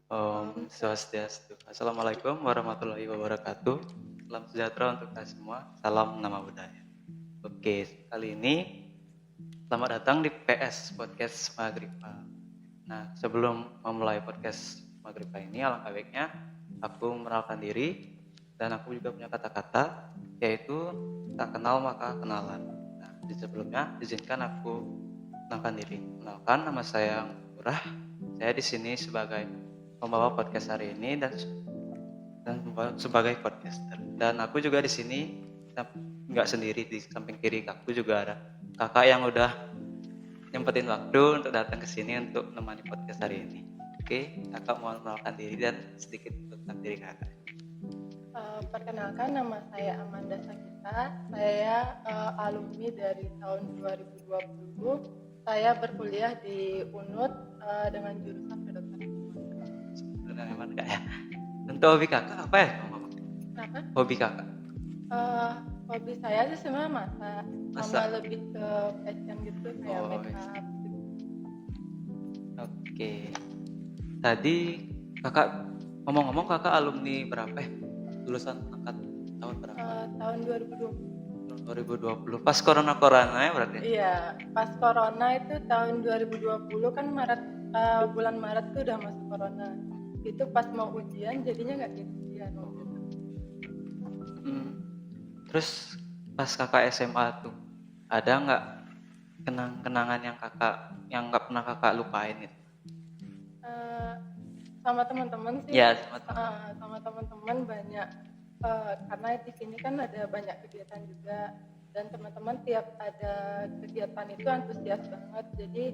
Om Swastiastu. Assalamualaikum warahmatullahi wabarakatuh. Salam sejahtera untuk kita semua. Salam nama budaya. Oke, kali ini selamat datang di PS Podcast Magripa. Nah, sebelum memulai podcast Magripa ini, alangkah baiknya aku mengenalkan diri dan aku juga punya kata-kata, yaitu tak kenal maka kenalan. Nah, di sebelumnya izinkan aku mengenalkan diri. Kenalkan, nama saya Murah. Saya di sini sebagai membawa podcast hari ini dan sebagai podcaster. Dan aku juga di sini nggak sendiri, di samping kiri aku juga ada kakak yang udah nyempetin waktu untuk datang ke sini untuk menemani podcast hari ini. Oke, kakak mau mengenalkan diri dan sedikit tentang diri kakak. Perkenalkan, nama saya Amanda Sakita. Saya alumni dari tahun 2020. Saya berkuliah di UNUD dengan jurusan kedokteran. Gimana kak ya? Tentu hobi kakak apa ya? Kenapa? Hobi kakak? Hobi saya sih sebenarnya masak. Sama lebih ke fashion gitu, kayak make up. Oke. Tadi kakak ngomong-ngomong, kakak alumni berapa ya? Lulusan angkat tahun berapa? Tahun 2020. 2020. Pas corona ya berarti? Iya, pas corona itu tahun 2020 kan bulan Maret tuh udah masuk corona. Itu pas mau ujian jadinya nggak jadi ujian. Terus pas kakak SMA tuh ada nggak kenangan yang nggak pernah kakak lupain gitu? Sama teman-teman sih. Ya, sama teman-teman banyak. Karena di sini kan ada banyak kegiatan juga, dan teman-teman tiap ada kegiatan itu antusias banget. Jadi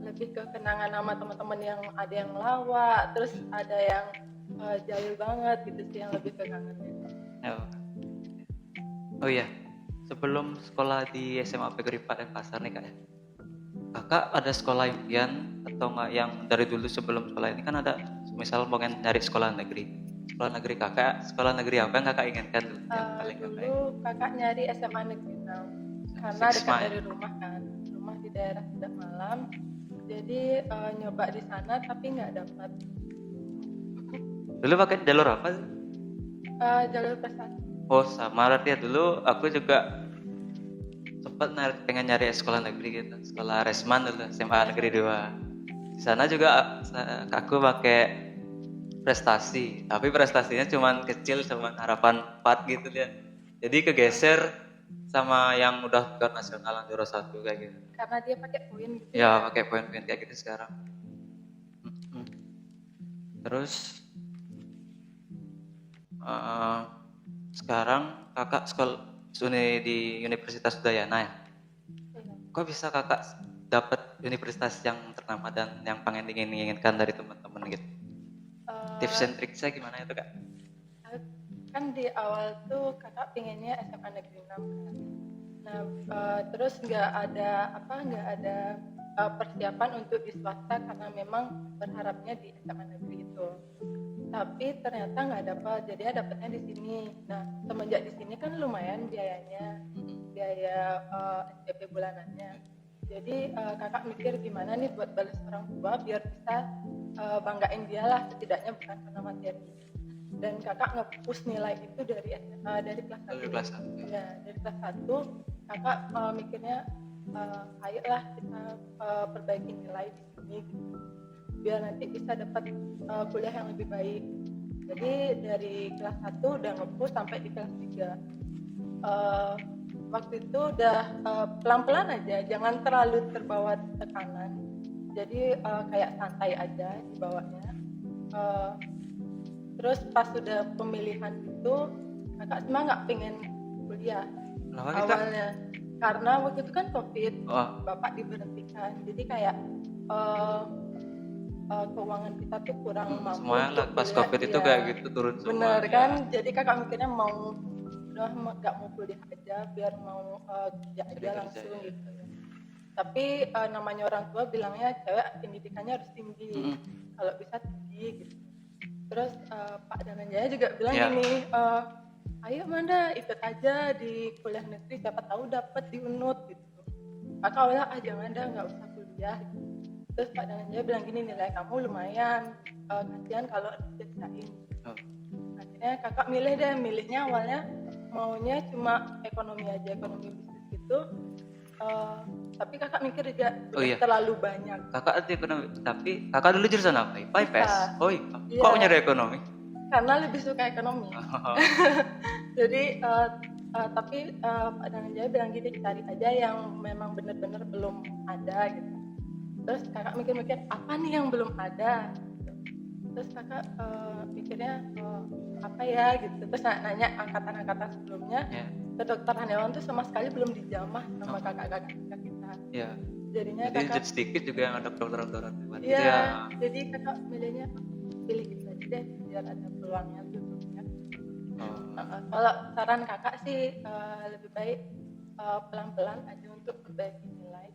lebih ke kenangan sama teman-teman yang ada yang melawak, terus ada yang jahil banget gitu sih, yang lebih ke kangennya. Oh iya, sebelum sekolah di SMA Pegeripa dan Pasar nih kak ya, kakak ada sekolah impian atau nggak yang dari dulu sebelum sekolah ini kan ada, misal pengen nyari sekolah negeri kakak, sekolah negeri apa yang kakak inginkan dulu? Yang paling Dulu kakak nyari SMA Negeri 6 karena dekat dari rumah kan, rumah di daerah Sidak Malam. Jadi nyoba di sana tapi nggak dapat. Dulu pakai jalur apa sih? Jalur prestasi. Oh sama, berarti ya dulu aku juga sempat pengen nyari sekolah negeri gitu, sekolah Resman dulu, SMA Negeri 2. Di sana juga aku pakai prestasi, tapi prestasinya cuman kecil, cuman harapan 4 gitu ya. Jadi kegeser sama yang udah tingkat nasional juara 1 kayak gitu. Karena dia pakai poin gitu. Ya, pakai poin-poin kayak gitu sekarang. Terus sekarang kakak sekolah di Universitas Udayana ya? Kok bisa kakak dapat universitas yang ternama dan yang pengen diinginkan dari teman-teman gitu? Tips and tricksnya gimana itu kak? Kan di awal tuh kakak pengennya SMA Negeri 6 kan. Nah terus nggak ada persiapan untuk di swasta karena memang berharapnya di SMA Negeri itu. Tapi ternyata nggak dapat, jadi dapatnya di sini. Nah semenjak di sini kan lumayan biaya SPP bulanannya. Jadi kakak mikir gimana nih buat balas orang tua biar bisa banggain dia lah, setidaknya bukan karena materi. Dan kakak nge-push nilai itu dari kelas 1. Ya, dari kelas 1 kakak mikirnya ayolah kita perbaiki nilai di sini gitu, biar nanti bisa dapat kuliah yang lebih baik. Jadi dari kelas 1 udah nge-push sampai di kelas 3. Waktu itu udah pelan-pelan aja, jangan terlalu terbawa tekanan. Jadi kayak santai aja dibawanya. Terus pas sudah pemilihan itu kakak cuma nggak pengen kuliah awalnya karena waktu itu kan COVID, bapak diberhentikan, jadi kayak keuangan kita tuh kurang mampu. Semuanya pas COVID itu kayak gitu turun semua. Bener kan, jadi kakak mikirnya udah nggak mau kuliah aja, biar mau kerja aja langsung gitu. Tapi namanya orang tua bilangnya cewek pendidikannya harus tinggi, kalau bisa tinggi gitu. Terus Pak Dananjaya juga bilang gini, ayo Manda ikut aja di kuliah negeri, siapa tahu dapat di UNUD gitu. Kakak bilang jangan dah, nggak usah kuliah gitu. Terus Pak Dananjaya bilang gini, nilai kamu lumayan, kasihan kalau disiksain. Oh. Akhirnya kakak milihnya awalnya maunya cuma ekonomi aja, ekonomi bisnis gitu. Tapi kakak mikir juga Oh udah iya, terlalu banyak. kakak arti ekonomi, tapi kakak dulu jurusan apa? IPA, IPS? IPA. Oh IPA. Iya. Kok nyari ekonomi? Karena lebih suka ekonomi. Oh, Jadi tapi Pak Dananjaya bilang gini, cari aja yang memang benar-benar belum ada gitu. Terus kakak mikir-mikir apa nih yang belum ada gitu. Terus kakak mikirnya apa ya gitu. Terus nanya angkatan-angkatan sebelumnya, ya, kedokteran hewan tuh sama sekali belum dijamah sama Oh. kakak-kakak kita. ya. Jadinya Jadi kakak sedikit juga yang ada dokter-dokteran hewan gitu iya, ya. jadi kakak milihnya pilih gitu aja deh biar ada peluangnya gitu ya. Oh. Kalau saran kakak sih lebih baik pelan-pelan aja untuk perbaiki nilai.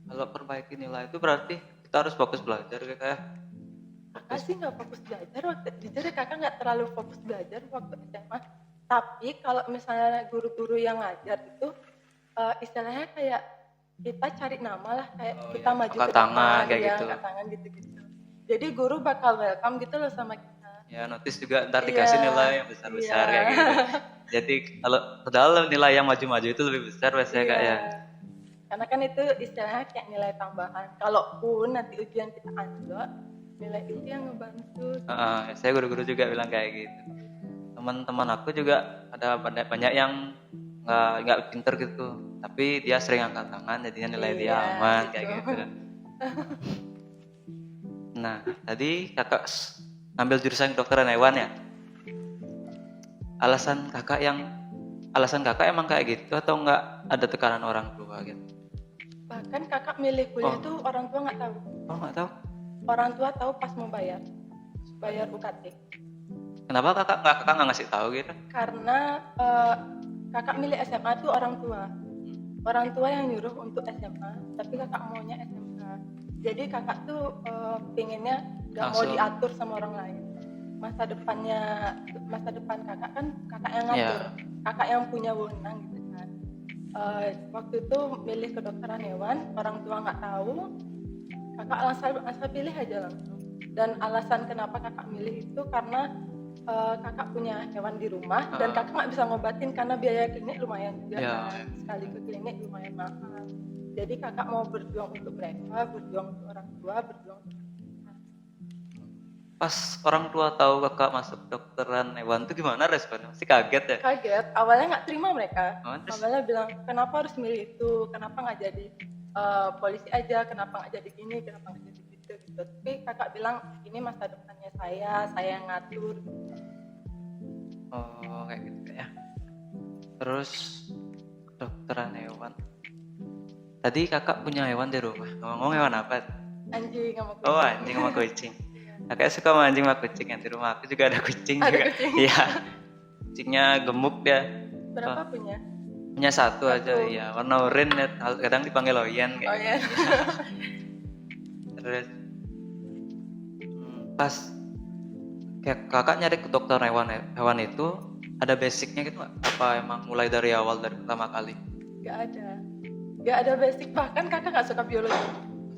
Kalau perbaiki nilai itu berarti kita harus fokus belajar kayak Kakak sih nggak fokus belajar waktu jujur ya, kakak nggak terlalu fokus belajar waktu SMA. Tapi kalau misalnya guru-guru yang ngajar itu istilahnya kayak kita cari nama lah, kayak kita maju angkat ke tangan depan kayak ya, gitu. angkat tangan gitu-gitu. Jadi guru bakal welcome gitu loh sama kita. Ya notice juga ntar dikasih Iya, nilai yang besar-besar iya. kayak gitu. Jadi kalau padahal nilai yang maju-maju itu lebih besar biasanya Iya. kak ya. Karena kan itu istilahnya kayak nilai tambahan. Kalaupun nanti ujian kita anjlok, nilai itu yang ngebantu. Saya guru-guru juga bilang kayak gitu. Teman-teman aku juga ada banyak yang nggak pinter gitu, tapi dia sering angkat tangan, jadinya nilai dia Iya, aman gitu. kayak gitu. Nah, tadi kakak ngambil jurusan kedokteran hewan ya. Alasan kakak emang kayak gitu atau nggak ada tekanan orang tua gitu? Bahkan kakak milih kuliah Oh. tuh orang tua nggak tahu. Oh nggak tahu. Orang tua tahu pas mau bayar UKT. Kenapa kakak nggak ngasih tahu gitu? Karena kakak milih SMA tuh orang tua yang nyuruh untuk SMA, tapi kakak maunya SMK. Jadi kakak tuh pengennya nggak mau Langsung. diatur sama orang lain. Masa depan kakak kan kakak yang ngatur, kakak yang punya wewenang gitu kan. Waktu itu milih kedokteran hewan, orang tua nggak tahu, kakak asal pilih aja langsung. Dan alasan kenapa kakak milih itu karena kakak punya hewan di rumah dan kakak nggak bisa ngobatin karena biaya klinik lumayan juga kan. Sekali ke klinik lumayan mahal. Jadi kakak mau berjuang untuk mereka, berjuang untuk orang tua, berjuang untuk Pas orang tua tahu kakak masuk kedokteran hewan tuh gimana responnya? Masih kaget ya? kaget. Awalnya nggak terima mereka. Terus? Awalnya bilang kenapa harus milih itu, kenapa nggak jadi polisi aja, kenapa nggak jadi gini, kenapa nggak jadi gitu. Tapi kakak bilang ini masa depannya saya yang ngatur. Oh kayak gitu ya. Terus kedokteran hewan. Tadi kakak punya hewan di rumah. Ngomong hewan apa? Anjing sama kucing. Oh anjing sama kucing. Kakak suka sama anjing sama kucing. Yang di rumah aku juga ada kucing Ada juga. kucing? Iya. Kucingnya gemuk ya. Berapa punya? Punya satu aja ya. Warna oranye, kadang dipanggil Oyen. Oh ya. Terus pas kayak kakak nyari ke dokter hewan itu ada basicnya gitu nggak? Apa emang mulai dari awal dari pertama kali? Gak ada basic, bahkan kakak gak suka biologi.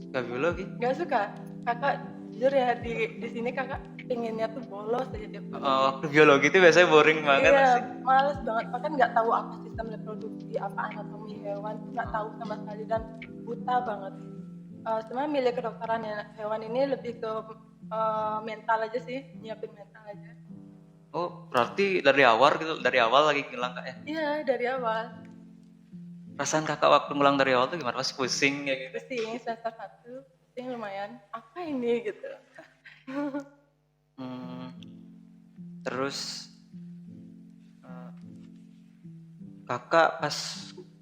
Suka biologi? Gak suka. Kakak jujur ya di sini kakak pengennya tuh bolos aja tiap hari. Waktu biologi itu biasanya boring banget. Iya, males banget. Bahkan nggak tahu apa sistem reproduksi, apa anatomi hewan, nggak tahu sama sekali dan buta banget. Sebenarnya milih kedokteran hewan ini lebih ke mental aja sih, nyiapin mental aja. Oh, berarti dari awal lagi ngilang kak ya? Iya, dari awal. Perasaan kakak waktu ngulang dari awal tuh gimana? Pas pusing kayak gitu? Pusing, semester 1, pusing lumayan. Apa ini gitu? Terus kakak pas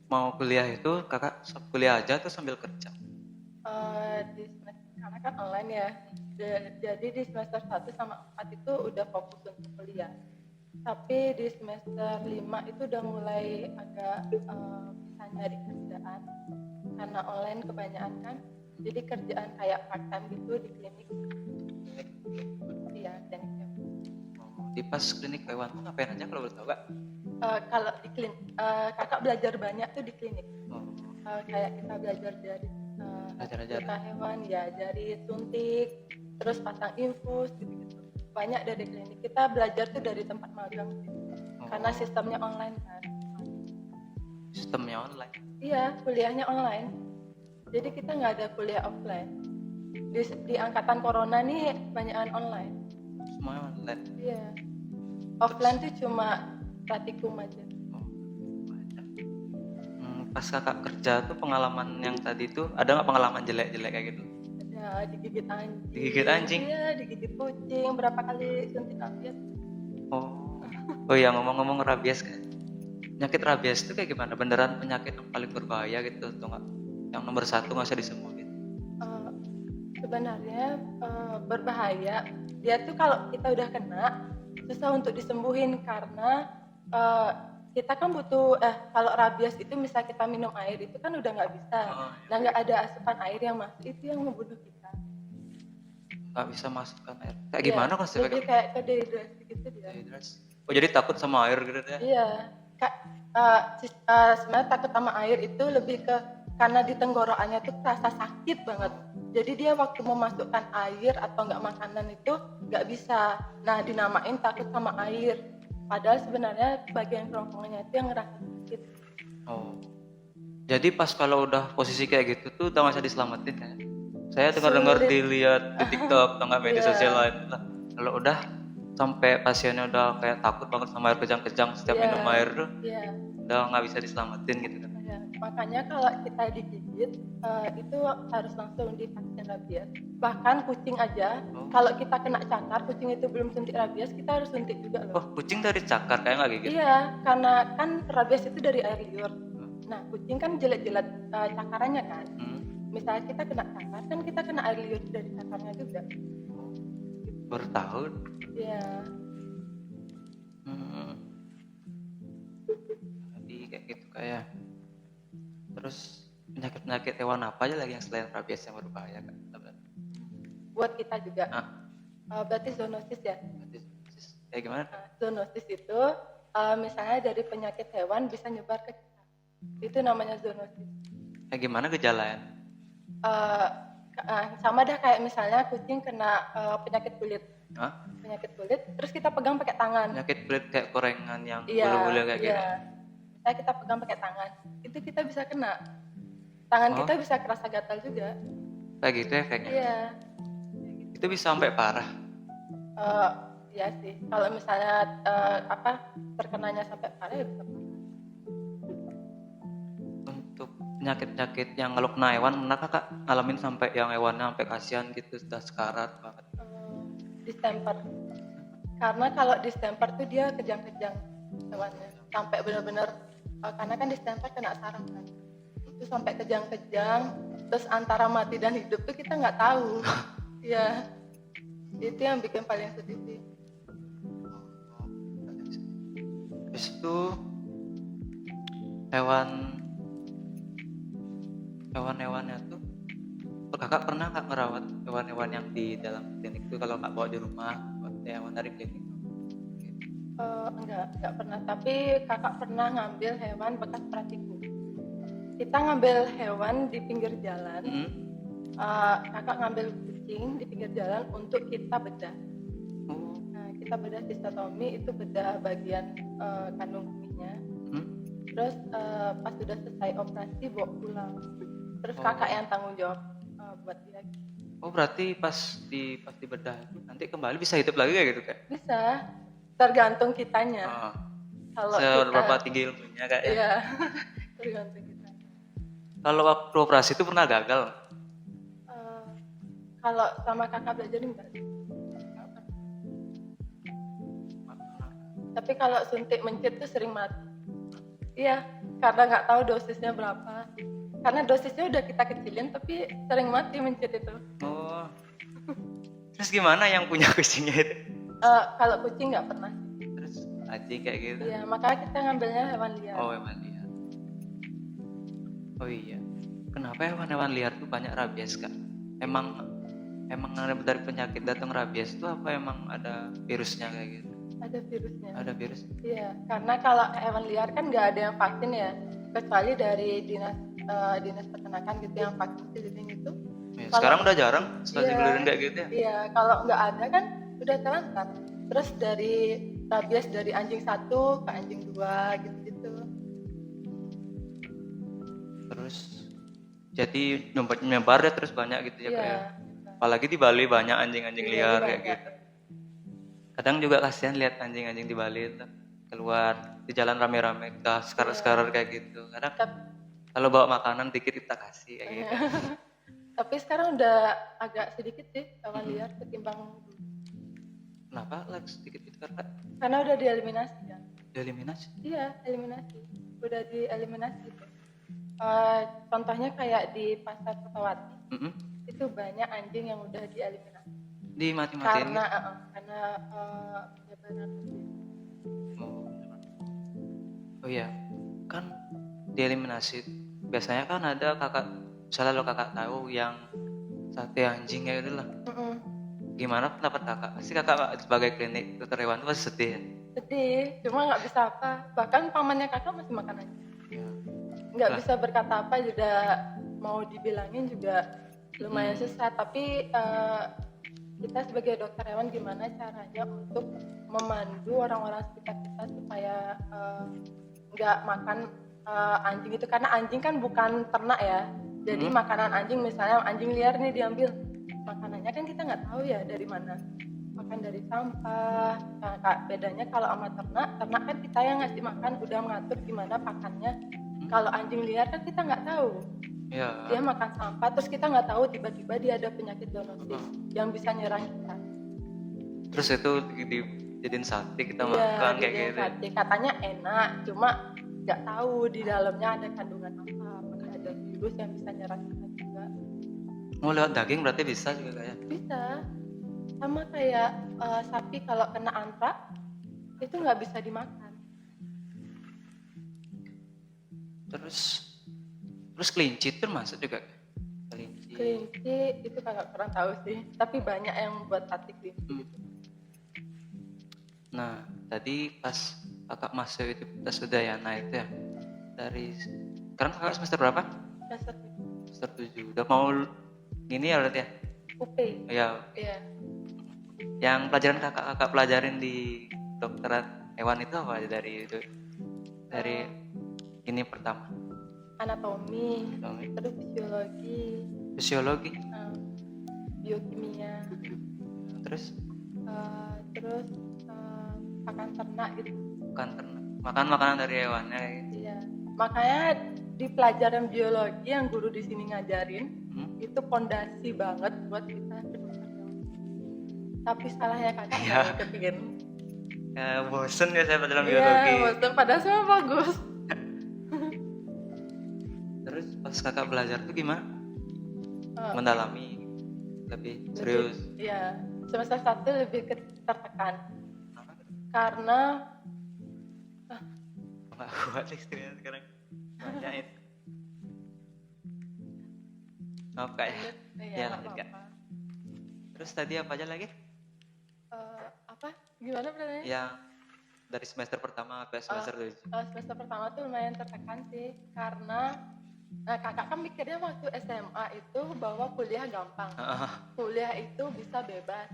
mau kuliah itu kakak kuliah aja atau sambil kerja? Karena kan online ya, jadi di semester 1 sama 4 itu udah fokus untuk kuliah. Tapi di semester 5 itu udah mulai agak bisa nyari kerjaan karena online kebanyakan kan. Jadi kerjaan kayak part time gitu di klinik. Iya, klinik hewan. Di pas klinik hewan tuh ngapain aja kalau boleh tahu kak? Kalau di klinik, kakak belajar banyak tuh di klinik. Kayak kita belajar dari Ajar-ajar. luka hewan, diajari suntik, terus pasang infus gitu-gitu. Banyak dari klinik. Kita belajar tuh dari tempat magang sih. Karena sistemnya online kan. Sistemnya online. Iya, kuliahnya online. Jadi kita nggak ada kuliah offline. Di angkatan corona nih banyakan online. Semuanya online. Iya. Offline tuh cuma praktikum aja. Banyak. Pas kakak kerja tuh pengalaman yang tadi tuh ada nggak pengalaman jelek-jelek kayak gitu? Ada digigit anjing. Digigit anjing? Iya, digigit kucing. Berapa kali suntik rabies? Oh iya, ngomong-ngomong rabies kan. Penyakit rabies itu kayak gimana? Beneran penyakit yang paling berbahaya gitu atau nggak? Yang nomor satu nggak usah disembuhin. Sebenarnya berbahaya. Dia tuh kalau kita udah kena susah untuk disembuhin karena kita kan butuh kalau rabies itu misal kita minum air itu kan udah nggak bisa. Nah nggak ada asupan air yang masuk itu yang membunuh kita. Nggak bisa masukkan air. Kayak Iya, gimana konsepnya? lebih kayak ke dehidrasi gitu dia. Oh jadi takut sama air gitu ya? Iya, sebenarnya takut sama air itu lebih ke karena di tenggorokannya tuh terasa sakit banget. Jadi dia waktu memasukkan air atau nggak makanan itu nggak bisa. Nah dinamain takut sama air. Padahal sebenarnya bagian kerongkongannya itu yang ngerasa sakit. Oh. Jadi pas kalau udah posisi kayak gitu tuh udah nggak bisa diselamatin kan? Saya dengar-dengar Sulit. dilihat di TikTok atau nggak media Iya. sosial lain lah. Kalau udah sampai pasiennya udah kayak takut banget sama air kejang-kejang setiap Iya. minum air tuh Iya. udah nggak bisa diselamatin gitu kan? Ya, makanya kalau kita digigit itu harus langsung divaksin rabies. Bahkan kucing aja, kalau kita kena cakar, kucing itu belum suntik rabies, kita harus suntik juga Oh loh. kucing dari cakar kayak nggak gigit? Iya, karena kan rabies itu dari air liur. Nah, kucing kan jilat-jilat cakarannya kan. Misalnya kita kena cakar, kan kita kena air liur dari cakarnya juga. Bertahun. Iya. Jadi kayak gitu kayak. Terus penyakit-penyakit hewan apa aja lagi yang selain rabies yang berbahaya kan? Buat kita juga. Ah. Berarti zoonosis ya. Kayak gimana? Zoonosis itu misalnya dari penyakit hewan bisa nyebar ke kita. Itu namanya zoonosis. Kayak gimana gejalanya? Sama dah kayak misalnya kucing kena penyakit kulit. Hah? Penyakit kulit, terus kita pegang pakai tangan. Penyakit kulit kayak korengan yang Iya, bulu-bulu kayak gitu. Misalnya kita pegang pakai tangan, itu kita bisa kena. Tangan kita bisa kerasa gatal juga. Kayak gitu efeknya. Iya. Itu bisa sampai parah. Iya sih. Kalau misalnya terkenanya sampai parah ya bisa parah. Untuk penyakit-penyakit yang kalau kena hewan, pernah kakak ngalamin sampai yang hewannya sampai kasihan gitu, sudah sekarat banget? Distemper. Karena kalau distemper tuh dia kejang-kejang hewannya. Sampai benar-benar karena kan distemper kena saraf kan. Itu sampai kejang-kejang, terus antara mati dan hidup tuh kita nggak tahu. Iya. Itu yang bikin paling sedih sih. Terus itu hewan-hewannya tuh kakak pernah nggak ngerawat hewan-hewan yang di dalam klinik itu kalau nggak bawa di rumah buat hewan dari klinik? Enggak pernah. Tapi kakak pernah ngambil hewan bekas praktikum. Kita ngambil hewan di pinggir jalan. Kakak ngambil kucing di pinggir jalan untuk kita bedah. Nah, kita bedah sistotomi, itu bedah bagian kandung kemihnya. Terus pas sudah selesai operasi bawa pulang. Terus kakak yang tanggung jawab buat dia. Oh berarti pas dibedah itu nanti kembali bisa hidup lagi kayak gitu kan? Bisa, tergantung kitanya. Kalau seberapa tinggi ilmunya kak ya? Iya, tergantung kita. Kalau waktu operasi itu pernah gagal? Kalau sama kakak belajar enggak? Tapi kalau suntik mencit tuh sering mati. Iya, karena nggak tahu dosisnya berapa. Karena dosisnya udah kita kecilin, tapi sering mati mencit itu. Oh. Terus gimana yang punya kucingnya itu? Kalau kucing nggak pernah. Terus anjing kayak gitu? Iya, makanya kita ngambilnya hewan liar. Oh hewan liar. Oh iya. Kenapa hewan-hewan liar tuh banyak rabies kak? Emang dari penyakit datang rabies itu apa emang ada virusnya kayak gitu? Ada virusnya. Ada virus? Iya, karena kalau hewan liar kan nggak ada yang vaksin ya, kecuali dari dinas dinas peternakan gitu yang vaksin keliling itu. Ya, Kalau- sekarang udah jarang setelah Iya. digulurin kayak gitu ya. Iya, kalau nggak ada kan udah terlantar. Terus dari rabies dari anjing 1 ke anjing 2 gitu-gitu. Terus jadi nyebar ya terus banyak gitu ya, Kak, ya. Iya. Apalagi di Bali banyak anjing-anjing Iya, liar banyak. kayak gitu. Kadang juga kasihan lihat anjing-anjing di Bali itu keluar di jalan rame-rame, kita sekar-sekar kayak gitu. Kadang Tap- kalau bawa makanan dikit kita kasih kayak gitu. Tapi sekarang udah agak sedikit sih hewan liar ketimbang dulu. Kenapa lagi sedikit itu Karena udah dieliminasi kan. dieliminasi? Iya, eliminasi. Udah dieliminasi. Contohnya kayak di Pasar Sukawati, Mm-mm. itu banyak anjing yang udah dieliminasi. Dimati-matiin Karena gitu. karena penyebaran Oh iya, kan dieliminasi. Biasanya kan ada kakak, misalnya lo kakak tahu yang sate anjing kayak gitu lah. Mm-mm. Gimana pendapat kakak? Pasti kakak sebagai klinik dokter hewan itu pasti sedih ya? Sedih, cuma nggak bisa apa. Bahkan pamannya kakak masih makan anjing. Ya. Nggak Lah. bisa berkata apa, juga mau dibilangin juga lumayan susah. Tapi kita sebagai dokter hewan gimana caranya untuk memandu orang-orang sekitar kita supaya nggak makan anjing itu, karena anjing kan bukan ternak ya. Jadi makanan anjing, misalnya anjing liar nih diambil makanannya, kan kita nggak tahu ya dari mana, makan dari sampah. Nah, bedanya kalau sama ternak kan kita yang ngasih makan, udah mengatur gimana pakannya. Kalau anjing liar kan kita nggak tahu. Ya. Dia makan sampah, terus kita nggak tahu tiba-tiba dia ada penyakit zoonosis yang bisa nyerang kita. Terus itu dijadiin sate kita Iya, makan kayak dijadiin gitu. sate. Katanya enak, cuma nggak tahu di dalamnya ada kandungan apa, apakah ada virus yang bisa nyerang kita juga. Mau lewat daging berarti bisa juga kayak. Bisa, sama kayak sapi kalau kena antrak itu nggak bisa dimakan. Terus kelinci termasuk juga. Kelinci itu kakak kurang tahu sih, tapi banyak yang buat sate kelinci. Nah, tadi pas kakak masuk itu tes Udayana itu ya, dari sekarang kakak semester berapa? Semester 7. Udah mau ini ya berarti ya? UP. Ya. Iya. Yang pelajaran kakak pelajarin di dokteran hewan itu apa aja dari ini pertama? Anatomi, terus fisiologi, biokimia, terus pakan ternak gitu. Pakan ternak, makan makanan dari hewannya gitu. Iya, makanya di pelajaran biologi yang guru di sini ngajarin itu pondasi banget buat kita kedokteran. Tapi salahnya kakak nggak ngikutin. Bosen ya saya pelajaran biologi. Iya, bosen, padahal semua bagus. Terus pas kakak belajar tuh gimana? Mendalami, lebih serius? Iya, semester 1 lebih tertekan. Karena nggak kuat istrinya sekarang banyak itu. Maaf kak ya. Iya, lanjut kak. Terus tadi apa aja lagi? Apa? Gimana pertanyaannya? Yang dari semester pertama sampai semester 7. Semester pertama tuh lumayan tertekan sih, karena kakak kan mikirnya waktu SMA itu bahwa kuliah gampang. Kuliah itu bisa bebas,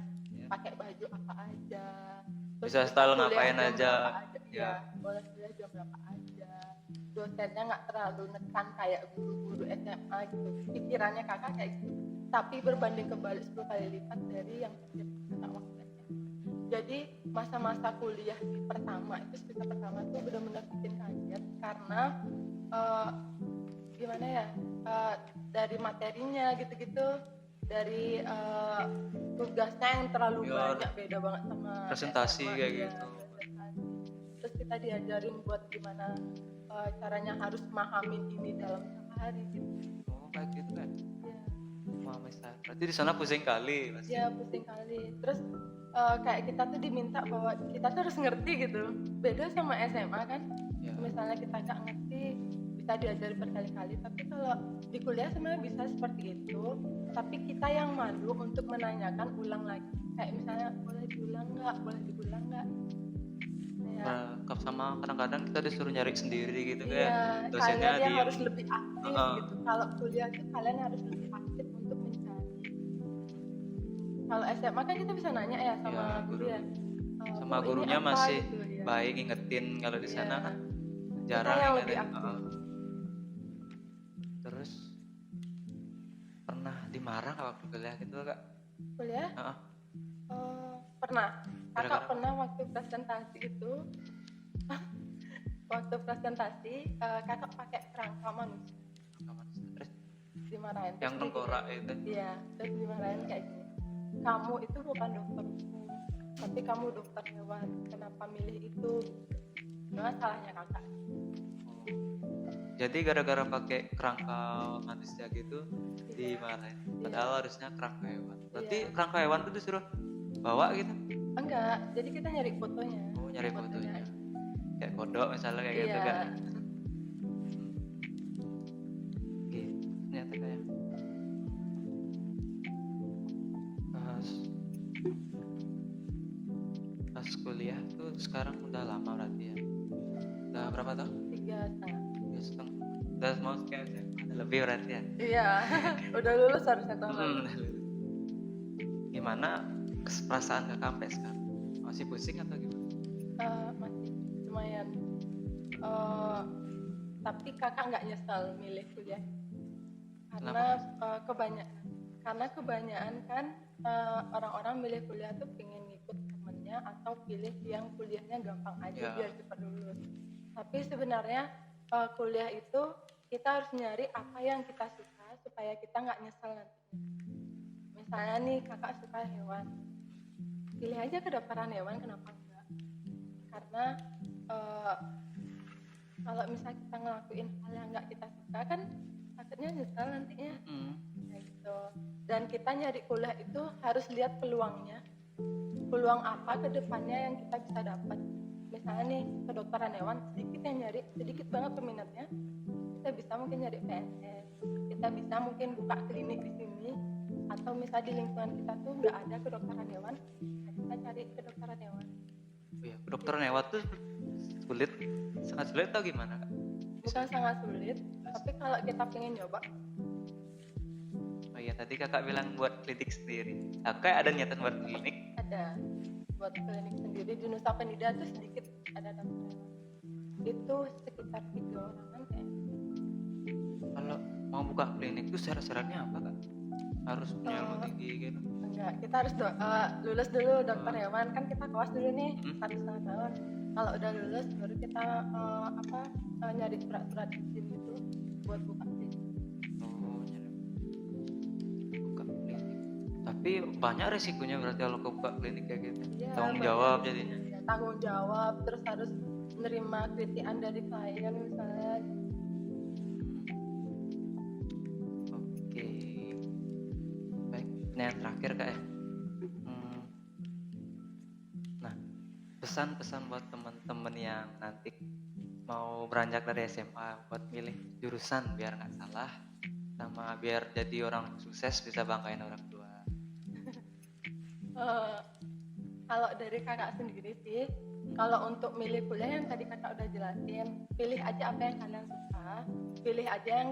pakai baju apa aja, bisa style ngapain aja. Iya, boleh kuliah jam berapa aja. Dosennya nggak terlalu nekan kayak guru-guru SMA gitu. Pikirannya kakak kayak gitu. Tapi berbanding kebalik 10 kali lipat dari yang kakak waktu SMA. Jadi masa-masa kuliah pertama itu, semester pertama tuh benar-benar bikin kaget karena gimana ya, dari materinya gitu-gitu, dari tugasnya yang terlalu banyak, beda banget sama presentasi SMA, kayak gitu. Terus kita diajarin buat gimana caranya harus memahamin ini dalam sehari gitu. Oh kayak gitu kan? Iya. Berarti di sana pusing kali pasti. Iya, pusing kali. Terus kayak kita tuh diminta bahwa kita tuh harus ngerti gitu. Beda sama SMA kan, misalnya kita nggak ngerti bisa diajari berkali-kali, tapi kalau di kuliah sebenarnya bisa seperti itu, tapi kita yang malu untuk menanyakan ulang lagi, kayak misalnya boleh diulang nggak, ya Iya. sama kadang-kadang kita disuruh nyari sendiri gitu Iya, kayak dosennya kalian yang diem. harus lebih aktif Heeh. gitu. Kalau kuliah tuh kalian harus lebih aktif untuk mencari. Kalau SMA kan kita bisa nanya ya sama Ya guru guru ya. sama Bu, ini gurunya apa masih gitu ya. baik ngingetin, kalau di Iya. sana kan Kita jarang yang lebih ingetin. aktif. Terus pernah dimarah nggak waktu kuliah gitu kak? Kuliah? Heeh. Pernah. Kakak Gara-gara apa? pernah waktu presentasi itu, kakak pakai kerangka manusia. Terus Dimarahin. yang Terus dia tengkorak gini, itu. iya, terus dimarahin kayak gini. Kamu itu bukan dokter umum, tapi kamu dokter hewan. Kenapa milih itu? Nah, salahnya kakak. Jadi gara-gara pakai kerangka manusia gitu Iya. dimarahin. Iya. Padahal harusnya kerangka hewan. Berarti Iya. kerangka hewan tuh disuruh bawa gitu? Enggak, jadi kita nyari fotonya. Oh, nyari fotonya. Kayak kodok misalnya kayak gitu Iya. kan. Gitu. Ternyata kayak pas kuliah tuh sekarang udah lama berarti ya. Udah berapa tahun? 3,5. 3,5. Udah mau kayak ada lebih berarti ya. Iya, udah lulus harusnya tahun lalu. Gimana perasaan kakak sampai sekarang? Masih pusing atau gimana? Masih lumayan. Tapi kakak nggak nyesal milih kuliah karena kebanyakan kan orang-orang milih kuliah tuh pengen ngikut temennya atau pilih yang kuliahnya gampang aja biar cepat lulus. Tapi sebenarnya kuliah itu kita harus nyari apa yang kita suka supaya kita nggak nyesal nantinya. Misalnya nih kakak suka hewan, pilih aja kedokteran hewan, kenapa enggak? Karena kalau misalnya kita ngelakuin hal yang nggak kita suka kan takutnya nyesal nantinya. Kayak gitu. Dan kita nyari kuliah itu harus lihat peluangnya, peluang apa ke depannya yang kita bisa dapat. Misalnya nih kedokteran hewan sedikit banget peminatnya, kita bisa mungkin nyari PNS, kita bisa mungkin buka klinik di sini, atau misalnya di lingkungan kita tuh nggak ada kedokteran hewan, kita cari kedokteran hewan. Iya, kedokteran hewan tuh sangat sulit atau gimana kak? Bukan sangat sulit, tapi kalau kita pengen nyoba. Oh iya, tadi kakak bilang buat klinik sendiri. Kakak ada niatan buat klinik? Ada, buat klinik sendiri di Nusa Penida tuh sedikit ada dokter hewan. Itu sekitar 3 orangan kayak. Kalau mau buka klinik tuh syarat-syaratnya apa kak? Harus punya ilmu tinggi gitu? Enggak, kita harus lulus dulu dokter hewan, kan kita koas dulu nih 1,5 tahun. Kalau udah lulus baru kita nyari surat-surat izin gitu buat buka klinik. Nyari buka klinik. Tapi banyak resikonya berarti kalau buka klinik kayak gitu. Ya, Tanggung jawab jadinya. Ya, tanggung jawab, terus harus menerima kritikan dari klien misalnya. Oke. Baik, ini yang terakhir kak ya. Nah, pesan-pesan buat teman-teman yang nanti mau beranjak dari SMA buat milih jurusan biar nggak salah, sama biar jadi orang sukses bisa banggain orang tua. Kalau dari kakak sendiri sih, kalau untuk milih kuliah yang tadi kakak udah jelasin, pilih aja apa yang kalian suka, pilih aja yang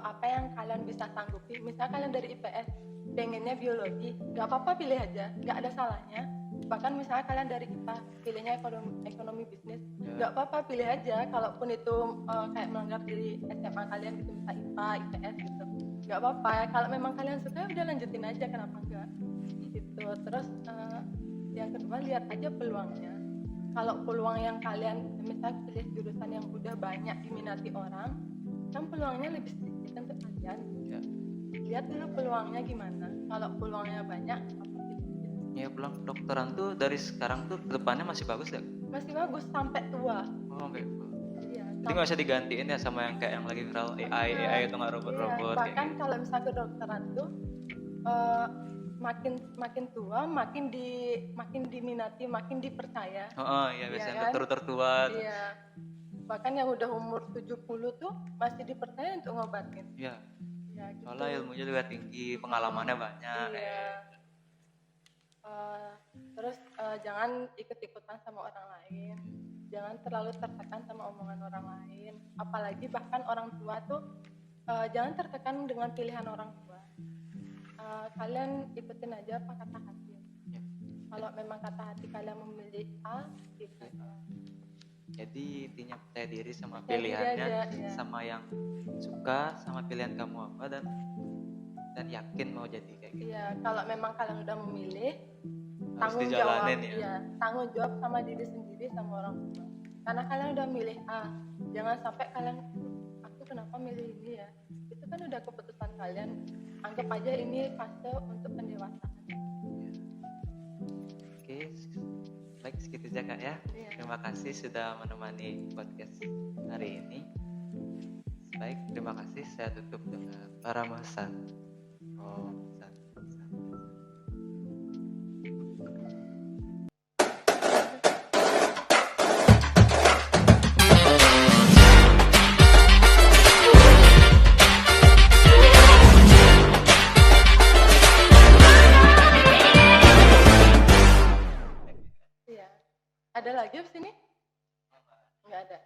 apa yang kalian bisa sanggupi. Misal kalian dari IPS pengennya biologi, nggak apa-apa, pilih aja, nggak ada salahnya. Bahkan misalnya kalian dari IPA pilihnya ekonomi bisnis, nggak apa-apa, pilih aja. Kalaupun itu kayak melanggar dari SMA kalian gitu, misal IPA, IPS gitu, nggak apa-apa. Kalau memang kalian suka udah lanjutin aja, kenapa enggak gitu. Terus yang kedua, lihat aja peluangnya. Kalau peluang yang kalian misal pilih jurusan yang udah banyak diminati orang, kan peluangnya lebih sedikit untuk kalian. Lihat dulu peluangnya gimana. Kalau peluangnya banyak, Ya, peluang kedokteran tuh dari sekarang tuh depannya masih bagus gak? Masih bagus sampai tua. Oh, sampai tua. Iya. Jadi nggak usah digantiin ya sama yang kayak yang lagi viral AI itu nggak robot-robot. Iya. Bahkan kalau misal kedokteran tuh makin tua makin diminati, makin dipercaya. Oh iya, biasanya kan? dokter tertua. Iya. Bahkan yang udah umur 70 tuh masih dipercaya untuk ngobatin. Iya. Ya, gitu. Soalnya ilmunya juga tinggi, pengalamannya banyak. Iya. Terus jangan ikut-ikutan sama orang lain. jangan terlalu tertekan sama omongan orang lain, apalagi bahkan orang tua tuh jangan tertekan dengan pilihan orang tua. Kalian ikutin aja apa kata hati. Ya. Kalau memang kata hati kalian memilih A, gitu. Jadi intinya percaya diri sama Percaya diri pilihannya, aja, ya. sama yang suka sama pilihan kamu apa, dan yakin mau jadi kayak gitu. Iya, kalau memang kalian udah memilih, Harus tanggung jawab, dijalanin ya. iya, tanggung jawab sama diri sendiri sama orang tua. Karena kalian udah milih A, jangan sampai kalian, aku kenapa milih ini ya? Itu kan udah keputusan kalian. Anggap aja ini fase untuk pendewasaan. Oke, baik segitu aja Kak ya. Iya. Terima kasih sudah menemani podcast hari ini. Baik, terima kasih. Saya tutup dengan para masan. Oh, Iya. Ada lagi di sini? Nggak ada.